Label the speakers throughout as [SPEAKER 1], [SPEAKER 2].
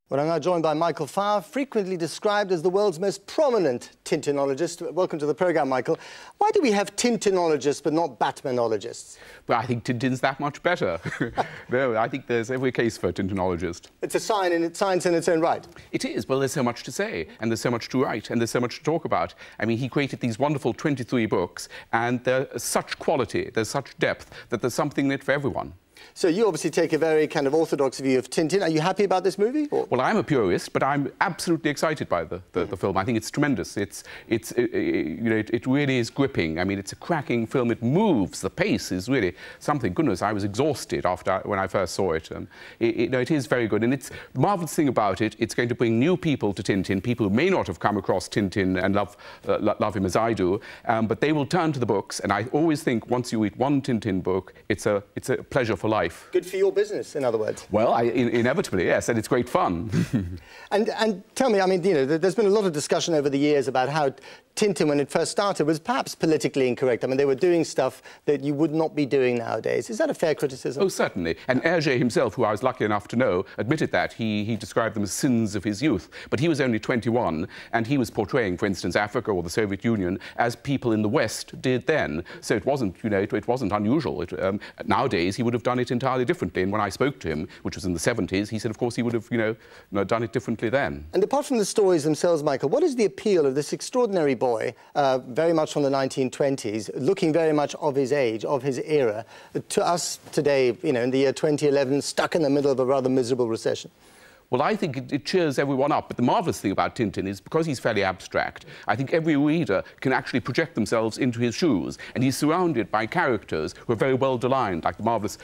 [SPEAKER 1] Well, I'm now joined by Michael Farr, frequently described as the world's most prominent tintinologist. Welcome to the programme, Michael. Why do we have tintinologists but not Batmanologists?
[SPEAKER 2] Well, I think Tintin's that much better. No, I think there's every case for a tintinologist.
[SPEAKER 1] It's a science in its own right.
[SPEAKER 2] It is. Well, there's so much to say, and there's so much to write, and there's so much to talk about. I mean, he created these wonderful 23 books, and they're such quality, there's such depth, that there's something in it for everyone.
[SPEAKER 1] So you obviously take a very kind of orthodox view of Tintin. Are you happy about this movie? Or?
[SPEAKER 2] Well, I'm a purist, but I'm absolutely excited by the film. I think it's tremendous. It really is gripping. I mean, it's a cracking film. It moves. The pace is really something. Goodness, I was exhausted when I first saw it. It is very good. And it's the marvellous thing about it, it's going to bring new people to Tintin, people who may not have come across Tintin and love him as I do, but they will turn to the books. And I always think once you read one Tintin book, it's a pleasure for life.
[SPEAKER 1] Good for your business, in other words.
[SPEAKER 2] Well, inevitably, yes, and it's great fun.
[SPEAKER 1] and tell me, I mean, you know, there's been a lot of discussion over the years about how Tintin, when it first started, was perhaps politically incorrect. I mean, they were doing stuff that you would not be doing nowadays. Is that a fair criticism?
[SPEAKER 2] Oh, certainly. And Hergé himself, who I was lucky enough to know, admitted that. He described them as sins of his youth. But he was only 21, and he was portraying, for instance, Africa or the Soviet Union as people in the West did then. So it wasn't, you know, it wasn't unusual. Nowadays, he would have done it entirely differently. And when I spoke to him, which was in the 70s, he said, of course, he would have, done it differently then.
[SPEAKER 1] And apart from the stories themselves, Michael, what is the appeal of this extraordinary boy, very much from the 1920s, looking very much of his age, of his era, to us today, you know, in the year 2011, stuck in the middle of a rather miserable recession?
[SPEAKER 2] Well, I think it cheers everyone up. But the marvellous thing about Tintin is, because he's fairly abstract, I think every reader can actually project themselves into his shoes. And he's surrounded by characters who are very well designed, like the marvellous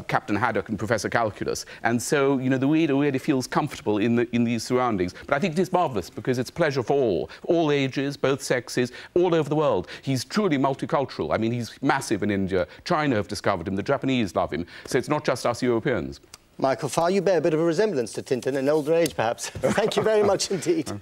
[SPEAKER 2] Captain Haddock and Professor Calculus. And so, you know, the reader really feels comfortable in these surroundings. But I think it is marvellous because it's pleasure for all ages, both sexes, all over the world. He's truly multicultural. I mean, he's massive in India. China have discovered him. The Japanese love him. So it's not just us Europeans.
[SPEAKER 1] Michael Farr, you bear a bit of a resemblance to Tintin in older age, perhaps. Thank you very much indeed.